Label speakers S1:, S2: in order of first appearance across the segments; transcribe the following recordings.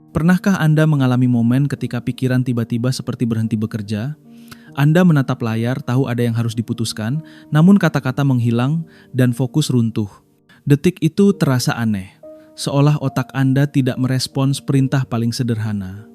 S1: Pernahkah Anda mengalami momen ketika pikiran tiba-tiba seperti berhenti bekerja? Anda menatap layar, tahu ada yang harus diputuskan, namun kata-kata menghilang dan fokus runtuh. Detik itu terasa aneh, seolah otak Anda tidak merespons perintah paling sederhana.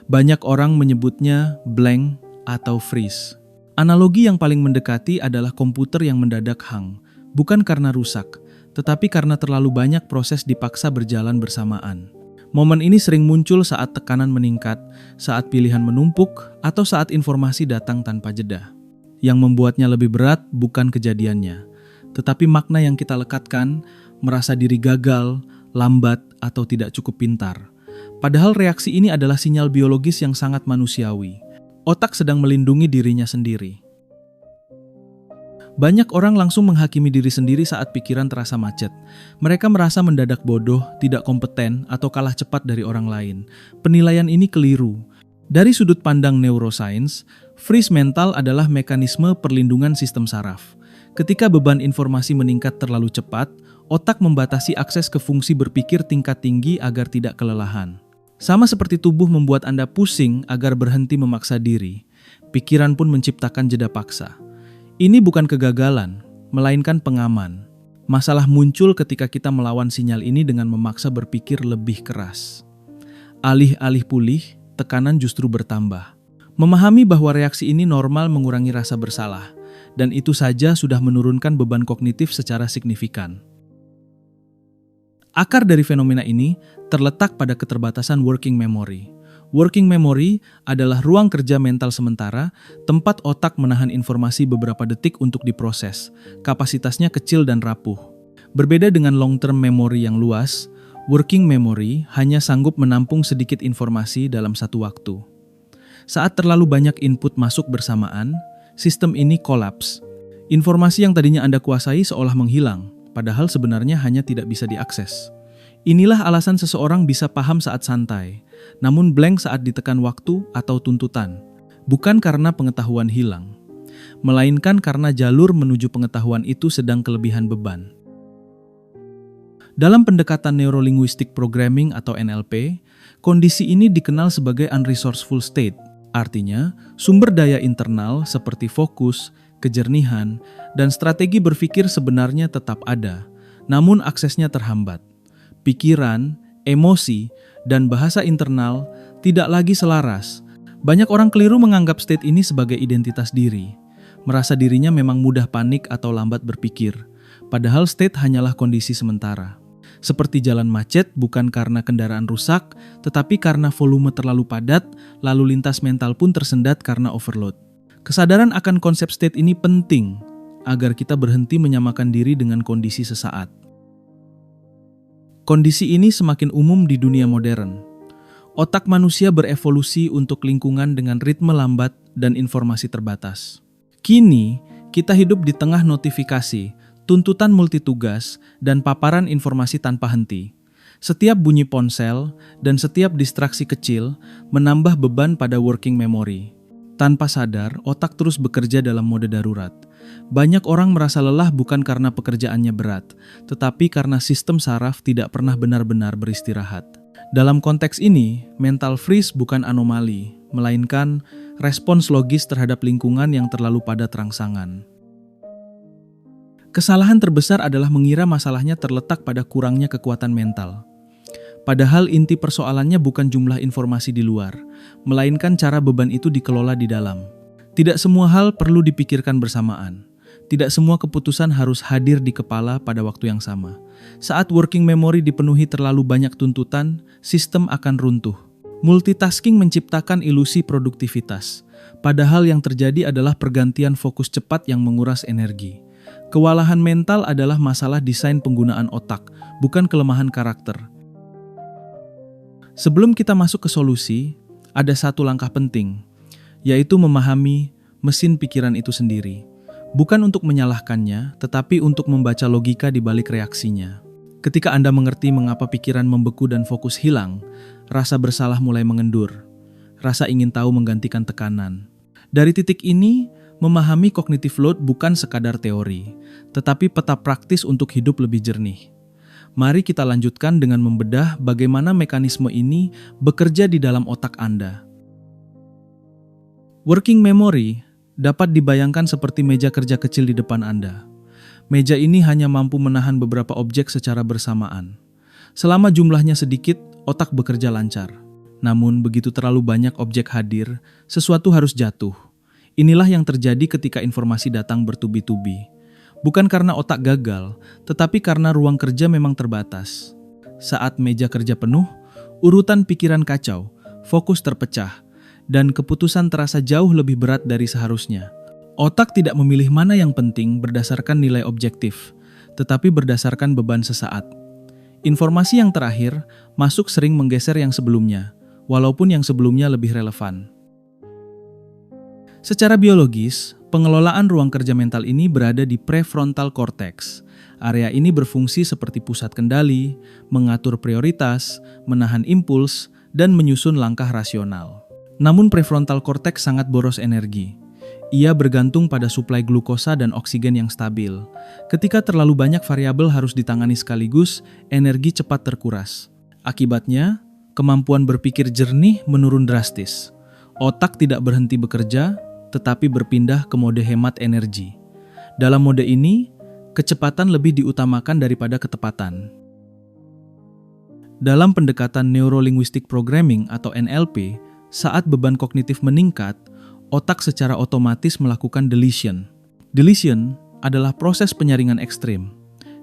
S1: Banyak orang menyebutnya blank atau freeze. Analogi yang paling mendekati adalah komputer yang mendadak hang, bukan karena rusak, tetapi karena terlalu banyak proses dipaksa berjalan bersamaan. Momen ini sering muncul saat tekanan meningkat, saat pilihan menumpuk, atau saat informasi datang tanpa jeda. Yang membuatnya lebih berat bukan kejadiannya, tetapi makna yang kita lekatkan, merasa diri gagal, lambat, atau tidak cukup pintar. Padahal reaksi ini adalah sinyal biologis yang sangat manusiawi. Otak sedang melindungi dirinya sendiri. Banyak orang langsung menghakimi diri sendiri saat pikiran terasa macet. Mereka merasa mendadak bodoh, tidak kompeten, atau kalah cepat dari orang lain. Penilaian ini keliru. Dari sudut pandang neuroscience, freeze mental adalah mekanisme perlindungan sistem saraf. Ketika beban informasi meningkat terlalu cepat, otak membatasi akses ke fungsi berpikir tingkat tinggi agar tidak kelelahan. Sama seperti tubuh membuat Anda pusing agar berhenti memaksa diri, pikiran pun menciptakan jeda paksa. Ini bukan kegagalan, melainkan pengaman. Masalah muncul ketika kita melawan sinyal ini dengan memaksa berpikir lebih keras. Alih-alih pulih, tekanan justru bertambah. Memahami bahwa reaksi ini normal mengurangi rasa bersalah, dan itu saja sudah menurunkan beban kognitif secara signifikan. Akar dari fenomena ini terletak pada keterbatasan working memory. Working memory adalah ruang kerja mental sementara, tempat otak menahan informasi beberapa detik untuk diproses. Kapasitasnya kecil dan rapuh. Berbeda dengan long-term memory yang luas, working memory hanya sanggup menampung sedikit informasi dalam satu waktu. Saat terlalu banyak input masuk bersamaan, sistem ini kolaps. Informasi yang tadinya Anda kuasai seolah menghilang, padahal sebenarnya hanya tidak bisa diakses. Inilah alasan seseorang bisa paham saat santai, namun blank saat ditekan waktu atau tuntutan. Bukan karena pengetahuan hilang, melainkan karena jalur menuju pengetahuan itu sedang kelebihan beban. Dalam pendekatan neurolinguistic programming atau NLP, kondisi ini dikenal sebagai unresourceful state. Artinya, sumber daya internal seperti fokus, kejernihan, dan strategi berpikir sebenarnya tetap ada, namun aksesnya terhambat. Pikiran, emosi, dan bahasa internal tidak lagi selaras. Banyak orang keliru menganggap state ini sebagai identitas diri, merasa dirinya memang mudah panik atau lambat berpikir, padahal state hanyalah kondisi sementara. Seperti jalan macet bukan karena kendaraan rusak, tetapi karena volume terlalu padat, lalu lintas mental pun tersendat karena overload. Kesadaran akan konsep state ini penting agar kita berhenti menyamakan diri dengan kondisi sesaat. Kondisi ini semakin umum di dunia modern. Otak manusia berevolusi untuk lingkungan dengan ritme lambat dan informasi terbatas. Kini, kita hidup di tengah notifikasi, tuntutan multitugas, dan paparan informasi tanpa henti. Setiap bunyi ponsel dan setiap distraksi kecil menambah beban pada working memory. Tanpa sadar, otak terus bekerja dalam mode darurat. Banyak orang merasa lelah bukan karena pekerjaannya berat, tetapi karena sistem saraf tidak pernah benar-benar beristirahat. Dalam konteks ini, mental freeze bukan anomali, melainkan respons logis terhadap lingkungan yang terlalu padat rangsangan. Kesalahan terbesar adalah mengira masalahnya terletak pada kurangnya kekuatan mental. Padahal inti persoalannya bukan jumlah informasi di luar, melainkan cara beban itu dikelola di dalam. Tidak semua hal perlu dipikirkan bersamaan. Tidak semua keputusan harus hadir di kepala pada waktu yang sama. Saat working memory dipenuhi terlalu banyak tuntutan, sistem akan runtuh. Multitasking menciptakan ilusi produktivitas, padahal yang terjadi adalah pergantian fokus cepat yang menguras energi. Kewalahan mental adalah masalah desain penggunaan otak, bukan kelemahan karakter. Sebelum kita masuk ke solusi, ada satu langkah penting, yaitu memahami mesin pikiran itu sendiri. Bukan untuk menyalahkannya, tetapi untuk membaca logika di balik reaksinya. Ketika Anda mengerti mengapa pikiran membeku dan fokus hilang, rasa bersalah mulai mengendur. Rasa ingin tahu menggantikan tekanan. Dari titik ini, memahami cognitive load bukan sekadar teori, tetapi peta praktis untuk hidup lebih jernih. Mari kita lanjutkan dengan membedah bagaimana mekanisme ini bekerja di dalam otak Anda. Working memory dapat dibayangkan seperti meja kerja kecil di depan Anda. Meja ini hanya mampu menahan beberapa objek secara bersamaan. Selama jumlahnya sedikit, otak bekerja lancar. Namun, begitu terlalu banyak objek hadir, sesuatu harus jatuh. Inilah yang terjadi ketika informasi datang bertubi-tubi. Bukan karena otak gagal, tetapi karena ruang kerja memang terbatas. Saat meja kerja penuh, urutan pikiran kacau, fokus terpecah, dan keputusan terasa jauh lebih berat dari seharusnya. Otak tidak memilih mana yang penting berdasarkan nilai objektif, tetapi berdasarkan beban sesaat. Informasi yang terakhir masuk sering menggeser yang sebelumnya, walaupun yang sebelumnya lebih relevan. Secara biologis, pengelolaan ruang kerja mental ini berada di prefrontal cortex. Area ini berfungsi seperti pusat kendali, mengatur prioritas, menahan impuls, dan menyusun langkah rasional. Namun prefrontal cortex sangat boros energi. Ia bergantung pada suplai glukosa dan oksigen yang stabil. Ketika terlalu banyak variabel harus ditangani sekaligus, energi cepat terkuras. Akibatnya, kemampuan berpikir jernih menurun drastis. Otak tidak berhenti bekerja, tetapi berpindah ke mode hemat energi. Dalam mode ini, kecepatan lebih diutamakan daripada ketepatan. Dalam pendekatan Neuro-Linguistic Programming atau NLP, saat beban kognitif meningkat, otak secara otomatis melakukan deletion. Deletion adalah proses penyaringan ekstrim,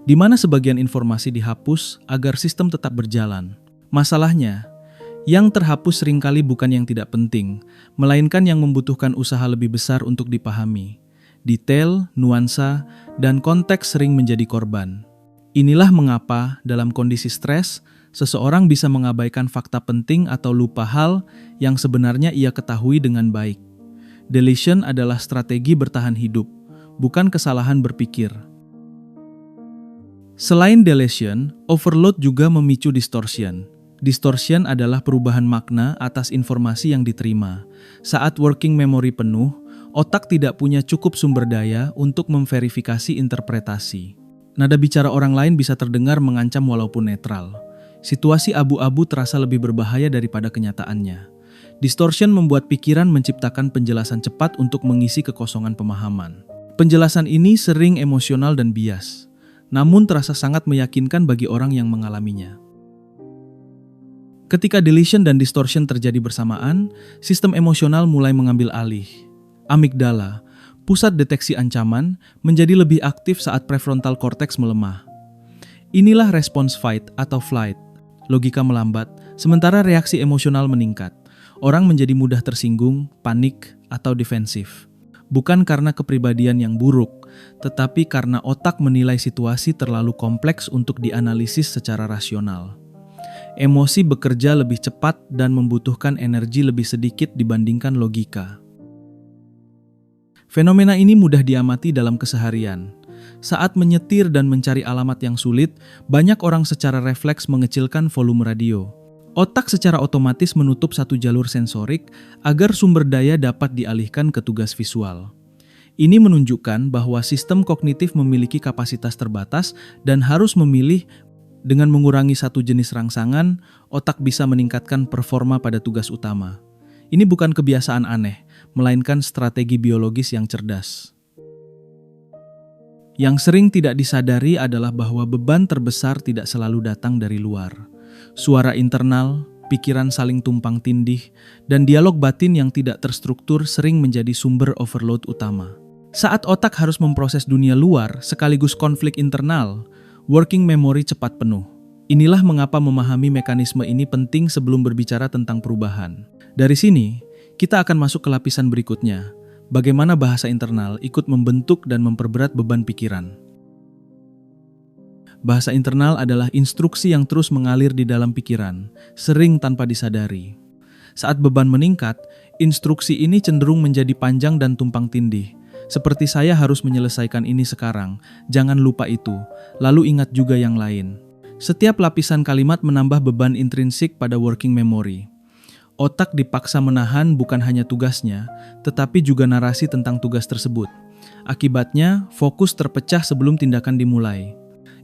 S1: di mana sebagian informasi dihapus agar sistem tetap berjalan. Masalahnya, yang terhapus seringkali bukan yang tidak penting, melainkan yang membutuhkan usaha lebih besar untuk dipahami. Detail, nuansa, dan konteks sering menjadi korban. Inilah mengapa dalam kondisi stres, seseorang bisa mengabaikan fakta penting atau lupa hal yang sebenarnya ia ketahui dengan baik. Deletion adalah strategi bertahan hidup, bukan kesalahan berpikir. Selain deletion, overload juga memicu distortion. Distortion adalah perubahan makna atas informasi yang diterima. Saat working memory penuh, otak tidak punya cukup sumber daya untuk memverifikasi interpretasi. Nada bicara orang lain bisa terdengar mengancam walaupun netral. Situasi abu-abu terasa lebih berbahaya daripada kenyataannya. Distortion membuat pikiran menciptakan penjelasan cepat untuk mengisi kekosongan pemahaman. Penjelasan ini sering emosional dan bias, namun terasa sangat meyakinkan bagi orang yang mengalaminya. Ketika deletion dan distortion terjadi bersamaan, sistem emosional mulai mengambil alih. Amigdala, pusat deteksi ancaman, menjadi lebih aktif saat prefrontal cortex melemah. Inilah respons fight atau flight. Logika melambat, sementara reaksi emosional meningkat. Orang menjadi mudah tersinggung, panik, atau defensif. Bukan karena kepribadian yang buruk, tetapi karena otak menilai situasi terlalu kompleks untuk dianalisis secara rasional. Emosi bekerja lebih cepat dan membutuhkan energi lebih sedikit dibandingkan logika. Fenomena ini mudah diamati dalam keseharian. Saat menyetir dan mencari alamat yang sulit, banyak orang secara refleks mengecilkan volume radio. Otak secara otomatis menutup satu jalur sensorik agar sumber daya dapat dialihkan ke tugas visual. Ini menunjukkan bahwa sistem kognitif memiliki kapasitas terbatas dan harus memilih. Dengan mengurangi satu jenis rangsangan, otak bisa meningkatkan performa pada tugas utama. Ini bukan kebiasaan aneh, melainkan strategi biologis yang cerdas. Yang sering tidak disadari adalah bahwa beban terbesar tidak selalu datang dari luar. Suara internal, pikiran saling tumpang tindih, dan dialog batin yang tidak terstruktur sering menjadi sumber overload utama. Saat otak harus memproses dunia luar sekaligus konflik internal, working memory cepat penuh. Inilah mengapa memahami mekanisme ini penting sebelum berbicara tentang perubahan. Dari sini, kita akan masuk ke lapisan berikutnya. Bagaimana bahasa internal ikut membentuk dan memperberat beban pikiran. Bahasa internal adalah instruksi yang terus mengalir di dalam pikiran, sering tanpa disadari. Saat beban meningkat, instruksi ini cenderung menjadi panjang dan tumpang tindih. Seperti saya harus menyelesaikan ini sekarang, jangan lupa itu, lalu ingat juga yang lain. Setiap lapisan kalimat menambah beban intrinsik pada working memory. Otak dipaksa menahan bukan hanya tugasnya, tetapi juga narasi tentang tugas tersebut. Akibatnya, fokus terpecah sebelum tindakan dimulai.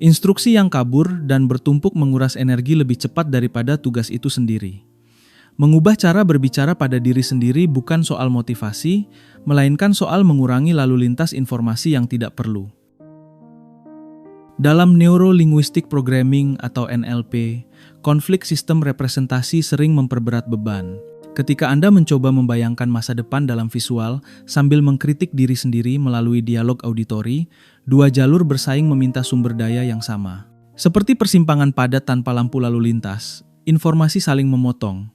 S1: Instruksi yang kabur dan bertumpuk menguras energi lebih cepat daripada tugas itu sendiri. Mengubah cara berbicara pada diri sendiri bukan soal motivasi, melainkan soal mengurangi lalu lintas informasi yang tidak perlu. Dalam Neuro-Linguistic Programming atau NLP, konflik sistem representasi sering memperberat beban. Ketika Anda mencoba membayangkan masa depan dalam visual sambil mengkritik diri sendiri melalui dialog auditori, dua jalur bersaing meminta sumber daya yang sama. Seperti persimpangan padat tanpa lampu lalu lintas, informasi saling memotong.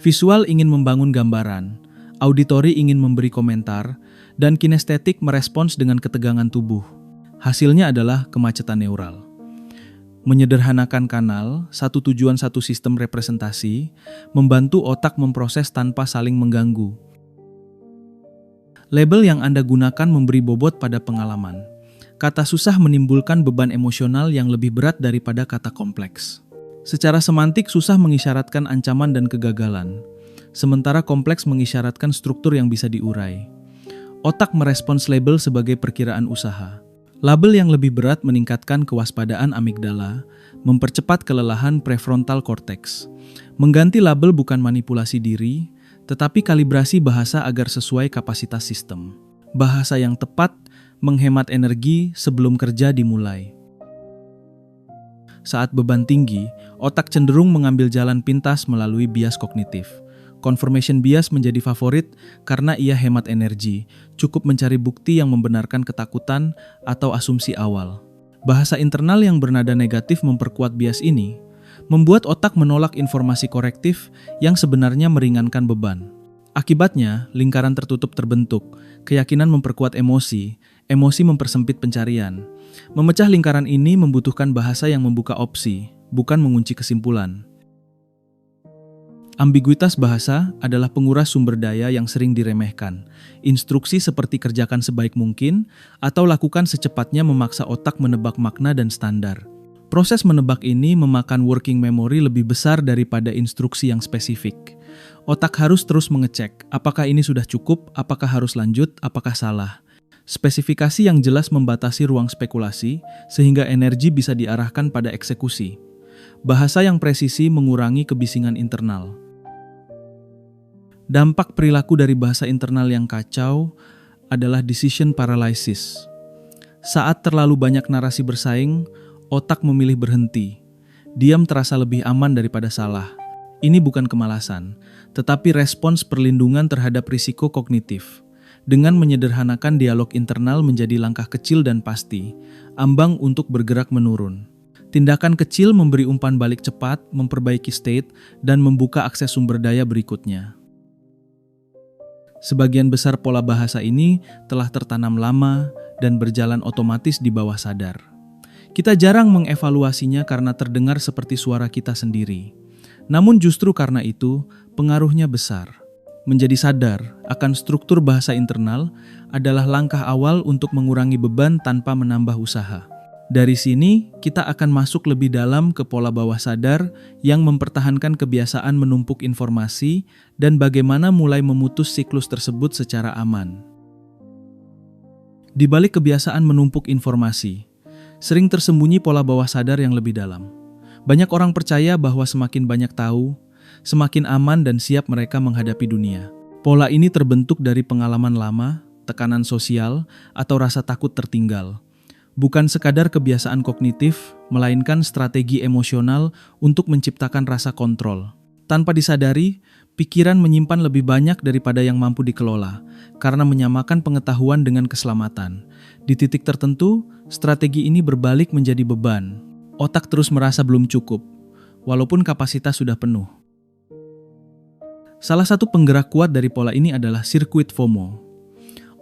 S1: Visual ingin membangun gambaran, auditori ingin memberi komentar, dan kinestetik merespons dengan ketegangan tubuh. Hasilnya adalah kemacetan neural. Menyederhanakan kanal, satu tujuan satu sistem representasi, membantu otak memproses tanpa saling mengganggu. Label yang Anda gunakan memberi bobot pada pengalaman. Kata susah menimbulkan beban emosional yang lebih berat daripada kata kompleks. Secara semantik, susah mengisyaratkan ancaman dan kegagalan, sementara kompleks mengisyaratkan struktur yang bisa diurai. Otak merespons label sebagai perkiraan usaha. Label yang lebih berat meningkatkan kewaspadaan amigdala, mempercepat kelelahan prefrontal cortex. Mengganti label bukan manipulasi diri, tetapi kalibrasi bahasa agar sesuai kapasitas sistem. Bahasa yang tepat menghemat energi sebelum kerja dimulai. Saat beban tinggi, otak cenderung mengambil jalan pintas melalui bias kognitif. Confirmation bias menjadi favorit karena ia hemat energi, cukup mencari bukti yang membenarkan ketakutan atau asumsi awal. Bahasa internal yang bernada negatif memperkuat bias ini, membuat otak menolak informasi korektif yang sebenarnya meringankan beban. Akibatnya, lingkaran tertutup terbentuk, keyakinan memperkuat emosi, emosi mempersempit pencarian. Memecah lingkaran ini membutuhkan bahasa yang membuka opsi, bukan mengunci kesimpulan. Ambiguitas bahasa adalah penguras sumber daya yang sering diremehkan. Instruksi seperti kerjakan sebaik mungkin atau lakukan secepatnya memaksa otak menebak makna dan standar. Proses menebak ini memakan working memory lebih besar daripada instruksi yang spesifik. Otak harus terus mengecek apakah ini sudah cukup, apakah harus lanjut, apakah salah. Spesifikasi yang jelas membatasi ruang spekulasi sehingga energi bisa diarahkan pada eksekusi. Bahasa yang presisi mengurangi kebisingan internal. Dampak perilaku dari bahasa internal yang kacau adalah decision paralysis. Saat terlalu banyak narasi bersaing, otak memilih berhenti. Diam terasa lebih aman daripada salah. Ini bukan kemalasan, tetapi respons perlindungan terhadap risiko kognitif. Dengan menyederhanakan dialog internal menjadi langkah kecil dan pasti, ambang untuk bergerak menurun. Tindakan kecil memberi umpan balik cepat, memperbaiki state, dan membuka akses sumber daya berikutnya. Sebagian besar pola bahasa ini telah tertanam lama dan berjalan otomatis di bawah sadar. Kita jarang mengevaluasinya karena terdengar seperti suara kita sendiri. Namun justru karena itu, pengaruhnya besar. Menjadi sadar akan struktur bahasa internal adalah langkah awal untuk mengurangi beban tanpa menambah usaha. Dari sini, kita akan masuk lebih dalam ke pola bawah sadar yang mempertahankan kebiasaan menumpuk informasi dan bagaimana mulai memutus siklus tersebut secara aman. Di balik kebiasaan menumpuk informasi, sering tersembunyi pola bawah sadar yang lebih dalam. Banyak orang percaya bahwa semakin banyak tahu, semakin aman dan siap mereka menghadapi dunia. Pola ini terbentuk dari pengalaman lama, tekanan sosial, atau rasa takut tertinggal. Bukan sekadar kebiasaan kognitif, melainkan strategi emosional untuk menciptakan rasa kontrol. Tanpa disadari, pikiran menyimpan lebih banyak daripada yang mampu dikelola, karena menyamakan pengetahuan dengan keselamatan. Di titik tertentu, strategi ini berbalik menjadi beban. Otak terus merasa belum cukup, walaupun kapasitas sudah penuh. Salah satu penggerak kuat dari pola ini adalah sirkuit FOMO.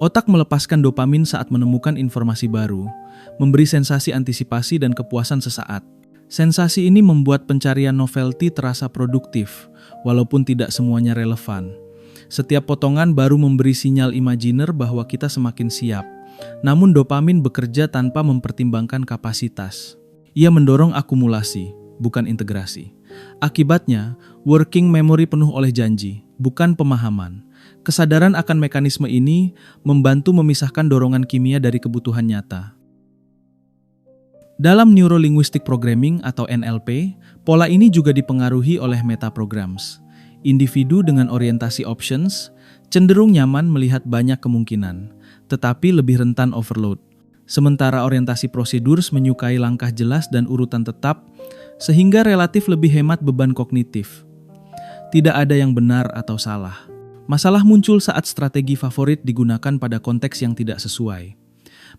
S1: Otak melepaskan dopamin saat menemukan informasi baru, memberi sensasi antisipasi dan kepuasan sesaat. Sensasi ini membuat pencarian novelty terasa produktif, walaupun tidak semuanya relevan. Setiap potongan baru memberi sinyal imajiner bahwa kita semakin siap. Namun dopamin bekerja tanpa mempertimbangkan kapasitas. Ia mendorong akumulasi, bukan integrasi. Akibatnya, working memory penuh oleh janji, bukan pemahaman. Kesadaran akan mekanisme ini membantu memisahkan dorongan kimia dari kebutuhan nyata. Dalam Neuro-Linguistic Programming atau NLP, pola ini juga dipengaruhi oleh metaprograms. Individu dengan orientasi options cenderung nyaman melihat banyak kemungkinan, tetapi lebih rentan overload. Sementara orientasi prosedures menyukai langkah jelas dan urutan tetap, sehingga relatif lebih hemat beban kognitif. Tidak ada yang benar atau salah. Masalah muncul saat strategi favorit digunakan pada konteks yang tidak sesuai.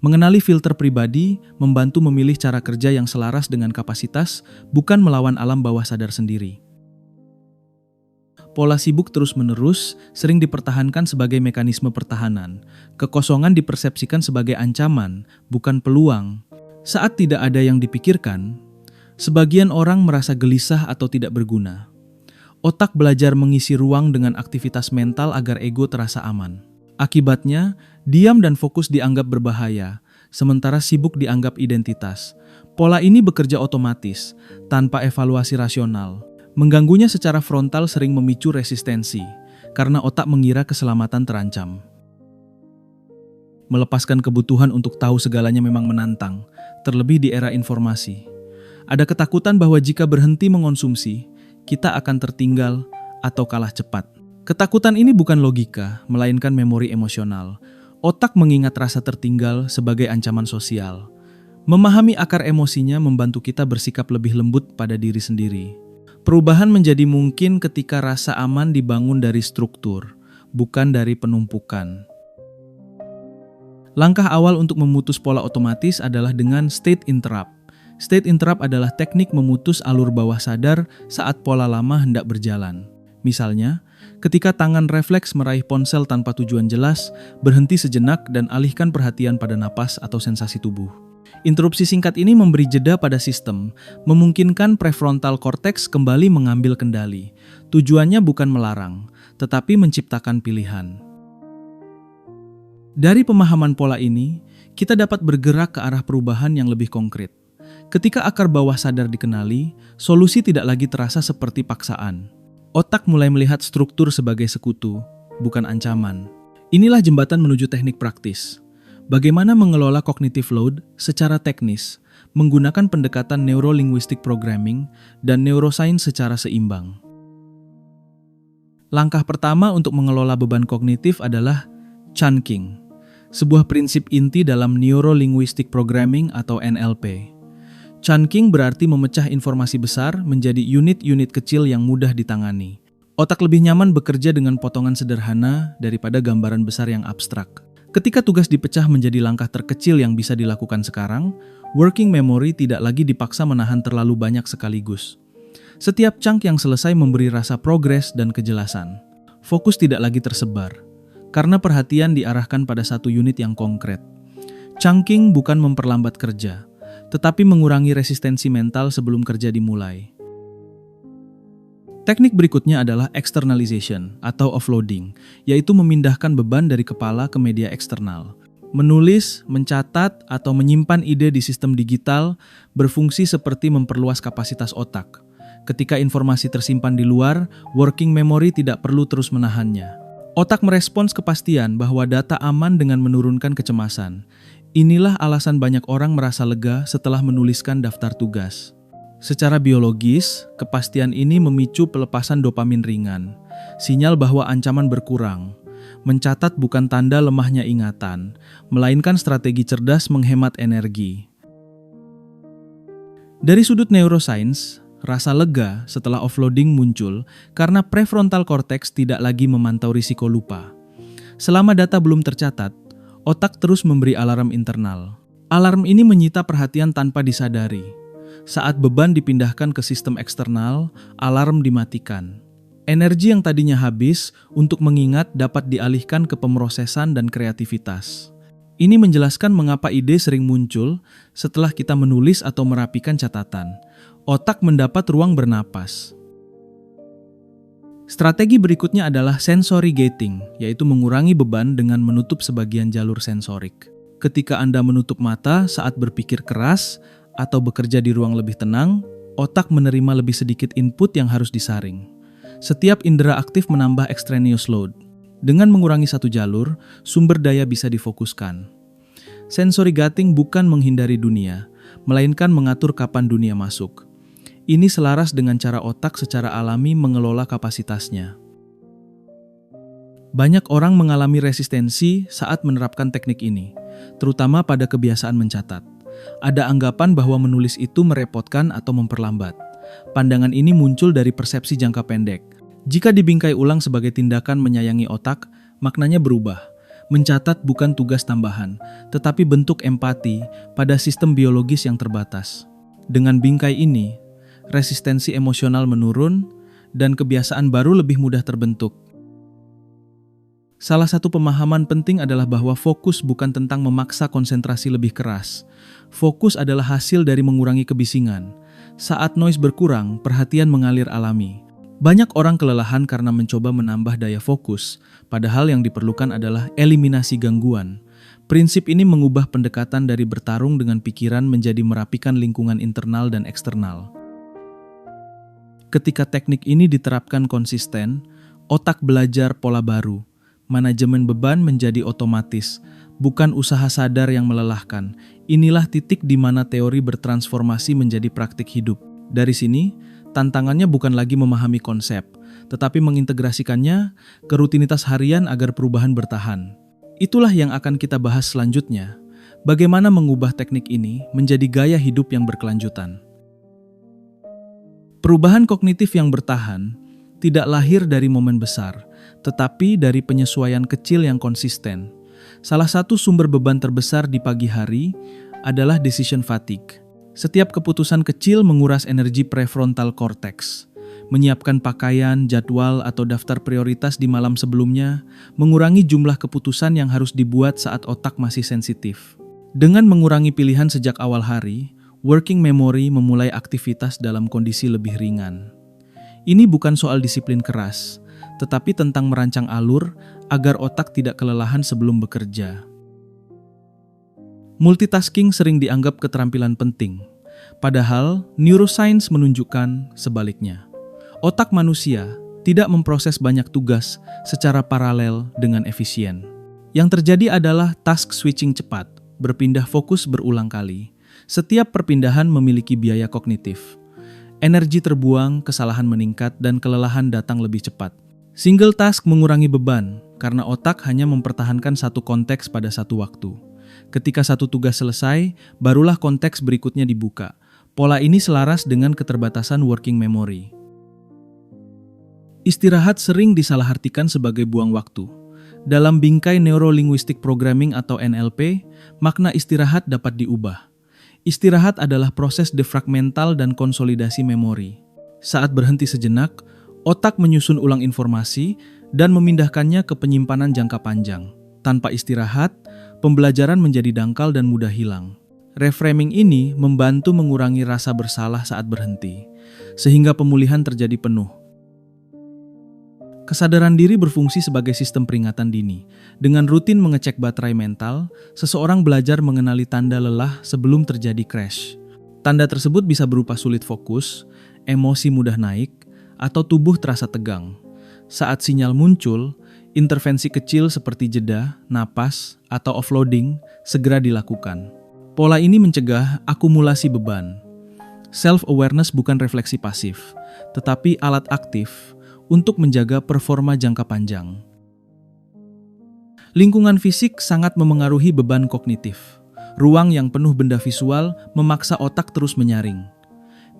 S1: Mengenali filter pribadi membantu memilih cara kerja yang selaras dengan kapasitas, bukan melawan alam bawah sadar sendiri. Pola sibuk terus-menerus sering dipertahankan sebagai mekanisme pertahanan. Kekosongan dipersepsikan sebagai ancaman, bukan peluang. Saat tidak ada yang dipikirkan, sebagian orang merasa gelisah atau tidak berguna. Otak belajar mengisi ruang dengan aktivitas mental agar ego terasa aman. Akibatnya, diam dan fokus dianggap berbahaya, sementara sibuk dianggap identitas. Pola ini bekerja otomatis, tanpa evaluasi rasional. Mengganggunya secara frontal sering memicu resistensi, karena otak mengira keselamatan terancam. Melepaskan kebutuhan untuk tahu segalanya memang menantang, terlebih di era informasi. Ada ketakutan bahwa jika berhenti mengonsumsi, kita akan tertinggal atau kalah cepat. Ketakutan ini bukan logika, melainkan memori emosional. Otak mengingat rasa tertinggal sebagai ancaman sosial. Memahami akar emosinya membantu kita bersikap lebih lembut pada diri sendiri. Perubahan menjadi mungkin ketika rasa aman dibangun dari struktur, bukan dari penumpukan. Langkah awal untuk memutus pola otomatis adalah dengan state interrupt. State interrupt adalah teknik memutus alur bawah sadar saat pola lama hendak berjalan. Misalnya, ketika tangan refleks meraih ponsel tanpa tujuan jelas, berhenti sejenak dan alihkan perhatian pada napas atau sensasi tubuh. Interupsi singkat ini memberi jeda pada sistem, memungkinkan prefrontal cortex kembali mengambil kendali. Tujuannya bukan melarang, tetapi menciptakan pilihan. Dari pemahaman pola ini, kita dapat bergerak ke arah perubahan yang lebih konkret. Ketika akar bawah sadar dikenali, solusi tidak lagi terasa seperti paksaan. Otak mulai melihat struktur sebagai sekutu, bukan ancaman. Inilah jembatan menuju teknik praktis. Bagaimana mengelola cognitive load secara teknis, menggunakan pendekatan Neuro-Linguistic Programming dan neuroscience secara seimbang. Langkah pertama untuk mengelola beban kognitif adalah chunking, sebuah prinsip inti dalam Neuro-Linguistic Programming atau NLP. Chunking berarti memecah informasi besar menjadi unit-unit kecil yang mudah ditangani. Otak lebih nyaman bekerja dengan potongan sederhana daripada gambaran besar yang abstrak. Ketika tugas dipecah menjadi langkah terkecil yang bisa dilakukan sekarang, working memory tidak lagi dipaksa menahan terlalu banyak sekaligus. Setiap chunk yang selesai memberi rasa progres dan kejelasan. Fokus tidak lagi tersebar, karena perhatian diarahkan pada satu unit yang konkret. Chunking bukan memperlambat kerja, tetapi mengurangi resistensi mental sebelum kerja dimulai. Teknik berikutnya adalah externalization atau offloading, yaitu memindahkan beban dari kepala ke media eksternal. Menulis, mencatat, atau menyimpan ide di sistem digital berfungsi seperti memperluas kapasitas otak. Ketika informasi tersimpan di luar, working memory tidak perlu terus menahannya. Otak merespons kepastian bahwa data aman dengan menurunkan kecemasan. Inilah alasan banyak orang merasa lega setelah menuliskan daftar tugas. Secara biologis, kepastian ini memicu pelepasan dopamin ringan, sinyal bahwa ancaman berkurang. Mencatat bukan tanda lemahnya ingatan, melainkan strategi cerdas menghemat energi. Dari sudut neuroscience, rasa lega setelah offloading muncul karena prefrontal cortex tidak lagi memantau risiko lupa. Selama data belum tercatat, otak terus memberi alarm internal. Alarm ini menyita perhatian tanpa disadari. Saat beban dipindahkan ke sistem eksternal, alarm dimatikan. Energi yang tadinya habis untuk mengingat dapat dialihkan ke pemrosesan dan kreativitas. Ini menjelaskan mengapa ide sering muncul setelah kita menulis atau merapikan catatan. Otak mendapat ruang bernapas. Strategi berikutnya adalah sensory gating, yaitu mengurangi beban dengan menutup sebagian jalur sensorik. Ketika Anda menutup mata saat berpikir keras atau bekerja di ruang lebih tenang, otak menerima lebih sedikit input yang harus disaring. Setiap indera aktif menambah extraneous load. Dengan mengurangi satu jalur, sumber daya bisa difokuskan. Sensory gating bukan menghindari dunia, melainkan mengatur kapan dunia masuk. Ini selaras dengan cara otak secara alami mengelola kapasitasnya. Banyak orang mengalami resistensi saat menerapkan teknik ini, terutama pada kebiasaan mencatat. Ada anggapan bahwa menulis itu merepotkan atau memperlambat. Pandangan ini muncul dari persepsi jangka pendek. Jika dibingkai ulang sebagai tindakan menyayangi otak, maknanya berubah. Mencatat bukan tugas tambahan, tetapi bentuk empati pada sistem biologis yang terbatas. Dengan bingkai ini, resistensi emosional menurun dan kebiasaan baru lebih mudah terbentuk. Salah satu pemahaman penting adalah bahwa fokus bukan tentang memaksa konsentrasi lebih keras. Fokus adalah hasil dari mengurangi kebisingan. Saat noise berkurang, perhatian mengalir alami. Banyak orang kelelahan karena mencoba menambah daya fokus, padahal yang diperlukan adalah eliminasi gangguan. Prinsip ini mengubah pendekatan dari bertarung dengan pikiran menjadi merapikan lingkungan internal dan eksternal. Ketika teknik ini diterapkan konsisten, otak belajar pola baru. Manajemen beban menjadi otomatis, bukan usaha sadar yang melelahkan. Inilah titik di mana teori bertransformasi menjadi praktik hidup. Dari sini, tantangannya bukan lagi memahami konsep, tetapi mengintegrasikannya ke rutinitas harian agar perubahan bertahan. Itulah yang akan kita bahas selanjutnya. Bagaimana mengubah teknik ini menjadi gaya hidup yang berkelanjutan. Perubahan kognitif yang bertahan tidak lahir dari momen besar, tetapi dari penyesuaian kecil yang konsisten. Salah satu sumber beban terbesar di pagi hari adalah decision fatigue. Setiap keputusan kecil menguras energi prefrontal cortex. Menyiapkan pakaian, jadwal, atau daftar prioritas di malam sebelumnya mengurangi jumlah keputusan yang harus dibuat saat otak masih sensitif. Dengan mengurangi pilihan sejak awal hari, working memory memulai aktivitas dalam kondisi lebih ringan. Ini bukan soal disiplin keras, tetapi tentang merancang alur agar otak tidak kelelahan sebelum bekerja. Multitasking sering dianggap keterampilan penting, padahal neuroscience menunjukkan sebaliknya. Otak manusia tidak memproses banyak tugas secara paralel dengan efisien. Yang terjadi adalah task switching cepat, berpindah fokus berulang kali. Setiap perpindahan memiliki biaya kognitif. Energi terbuang, kesalahan meningkat, dan kelelahan datang lebih cepat. Single task mengurangi beban, karena otak hanya mempertahankan satu konteks pada satu waktu. Ketika satu tugas selesai, barulah konteks berikutnya dibuka. Pola ini selaras dengan keterbatasan working memory. Istirahat sering disalahartikan sebagai buang waktu. Dalam bingkai Neuro-Linguistic Programming atau NLP, makna istirahat dapat diubah. Istirahat adalah proses defragmental dan konsolidasi memori. Saat berhenti sejenak, otak menyusun ulang informasi dan memindahkannya ke penyimpanan jangka panjang. Tanpa istirahat, pembelajaran menjadi dangkal dan mudah hilang. Reframing ini membantu mengurangi rasa bersalah saat berhenti, sehingga pemulihan terjadi penuh. Kesadaran diri berfungsi sebagai sistem peringatan dini. Dengan rutin mengecek baterai mental, seseorang belajar mengenali tanda lelah sebelum terjadi crash. Tanda tersebut bisa berupa sulit fokus, emosi mudah naik, atau tubuh terasa tegang. Saat sinyal muncul, intervensi kecil seperti jeda, napas, atau offloading segera dilakukan. Pola ini mencegah akumulasi beban. Self-awareness bukan refleksi pasif, tetapi alat aktif untuk menjaga performa jangka panjang. Lingkungan fisik sangat memengaruhi beban kognitif. Ruang yang penuh benda visual memaksa otak terus menyaring.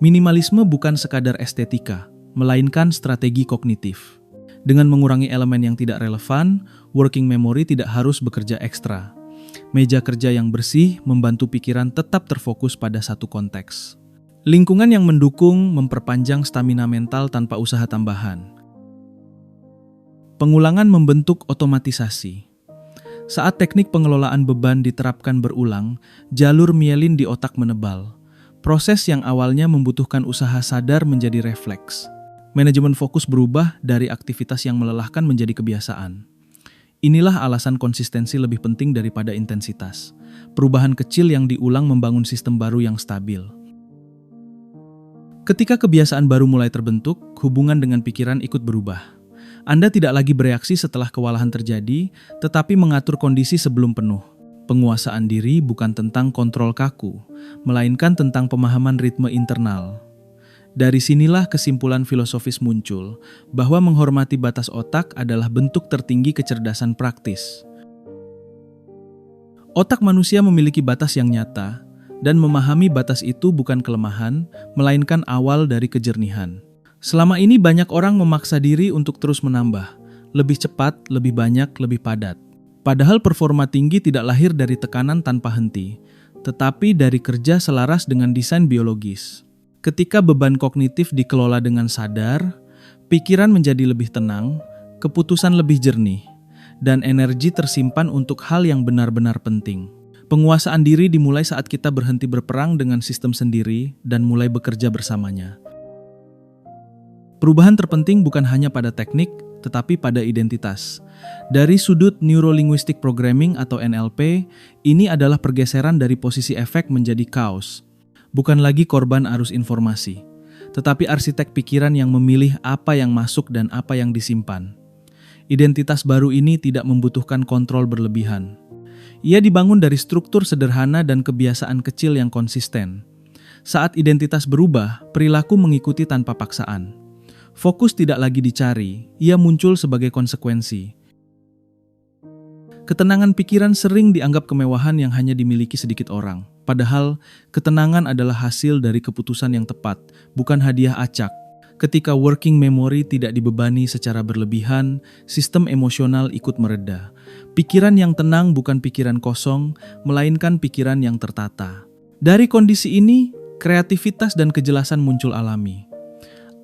S1: Minimalisme bukan sekadar estetika, melainkan strategi kognitif. Dengan mengurangi elemen yang tidak relevan, working memory tidak harus bekerja ekstra. Meja kerja yang bersih membantu pikiran tetap terfokus pada satu konteks. Lingkungan yang mendukung memperpanjang stamina mental tanpa usaha tambahan. Pengulangan membentuk otomatisasi. Saat teknik pengelolaan beban diterapkan berulang, jalur mielin di otak menebal. Proses yang awalnya membutuhkan usaha sadar menjadi refleks. Manajemen fokus berubah dari aktivitas yang melelahkan menjadi kebiasaan. Inilah alasan konsistensi lebih penting daripada intensitas. Perubahan kecil yang diulang membangun sistem baru yang stabil. Ketika kebiasaan baru mulai terbentuk, hubungan dengan pikiran ikut berubah. Anda tidak lagi bereaksi setelah kewalahan terjadi, tetapi mengatur kondisi sebelum penuh. Penguasaan diri bukan tentang kontrol kaku, melainkan tentang pemahaman ritme internal. Dari sinilah kesimpulan filosofis muncul, bahwa menghormati batas otak adalah bentuk tertinggi kecerdasan praktis. Otak manusia memiliki batas yang nyata, dan memahami batas itu bukan kelemahan, melainkan awal dari kejernihan. Selama ini banyak orang memaksa diri untuk terus menambah, lebih cepat, lebih banyak, lebih padat. Padahal performa tinggi tidak lahir dari tekanan tanpa henti, tetapi dari kerja selaras dengan desain biologis. Ketika beban kognitif dikelola dengan sadar, pikiran menjadi lebih tenang, keputusan lebih jernih, dan energi tersimpan untuk hal yang benar-benar penting. Penguasaan diri dimulai saat kita berhenti berperang dengan sistem sendiri dan mulai bekerja bersamanya. Perubahan terpenting bukan hanya pada teknik, tetapi pada identitas. Dari sudut Neuro-Linguistic Programming atau NLP, ini adalah pergeseran dari posisi efek menjadi kaos. Bukan lagi korban arus informasi, tetapi arsitek pikiran yang memilih apa yang masuk dan apa yang disimpan. Identitas baru ini tidak membutuhkan kontrol berlebihan. Ia dibangun dari struktur sederhana dan kebiasaan kecil yang konsisten. Saat identitas berubah, perilaku mengikuti tanpa paksaan. Fokus tidak lagi dicari, ia muncul sebagai konsekuensi. Ketenangan pikiran sering dianggap kemewahan yang hanya dimiliki sedikit orang. Padahal, ketenangan adalah hasil dari keputusan yang tepat, bukan hadiah acak. Ketika working memory tidak dibebani secara berlebihan, sistem emosional ikut mereda. Pikiran yang tenang bukan pikiran kosong, melainkan pikiran yang tertata. Dari kondisi ini, kreativitas dan kejelasan muncul alami.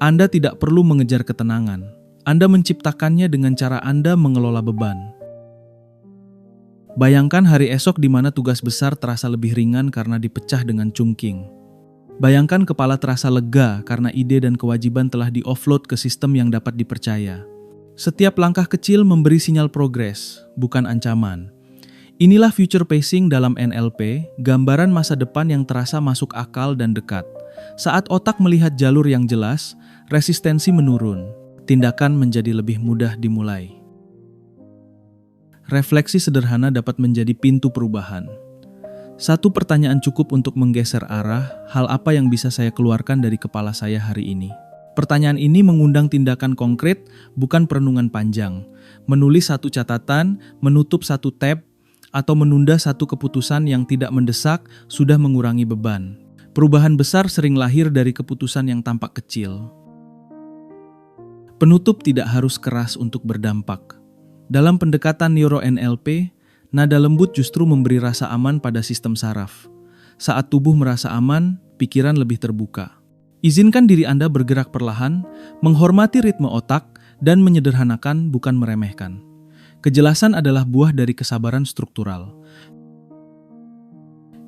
S1: Anda tidak perlu mengejar ketenangan. Anda menciptakannya dengan cara Anda mengelola beban. Bayangkan hari esok di mana tugas besar terasa lebih ringan karena dipecah dengan cungking. Bayangkan kepala terasa lega karena ide dan kewajiban telah di-offload ke sistem yang dapat dipercaya. Setiap langkah kecil memberi sinyal progres, bukan ancaman. Inilah future pacing dalam NLP, gambaran masa depan yang terasa masuk akal dan dekat. Saat otak melihat jalur yang jelas, resistensi menurun, tindakan menjadi lebih mudah dimulai. Refleksi sederhana dapat menjadi pintu perubahan. Satu pertanyaan cukup untuk menggeser arah, hal apa yang bisa saya keluarkan dari kepala saya hari ini? Pertanyaan ini mengundang tindakan konkret, bukan perenungan panjang. Menulis satu catatan, menutup satu tab, atau menunda satu keputusan yang tidak mendesak sudah mengurangi beban. Perubahan besar sering lahir dari keputusan yang tampak kecil. Penutup tidak harus keras untuk berdampak. Dalam pendekatan Neuro-NLP, nada lembut justru memberi rasa aman pada sistem saraf. Saat tubuh merasa aman, pikiran lebih terbuka. Izinkan diri Anda bergerak perlahan, menghormati ritme otak, dan menyederhanakan bukan meremehkan. Kejelasan adalah buah dari kesabaran struktural.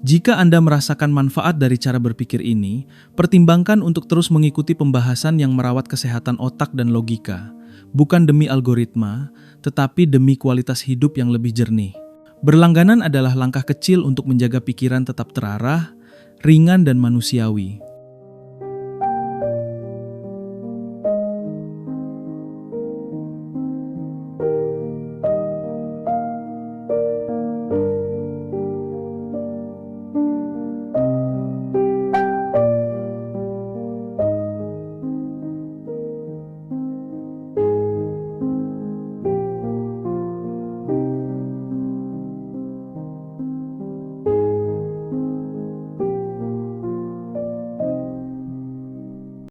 S1: Jika Anda merasakan manfaat dari cara berpikir ini, pertimbangkan untuk terus mengikuti pembahasan yang merawat kesehatan otak dan logika. Bukan demi algoritma, tetapi demi kualitas hidup yang lebih jernih. Berlangganan adalah langkah kecil untuk menjaga pikiran tetap terarah, ringan dan manusiawi.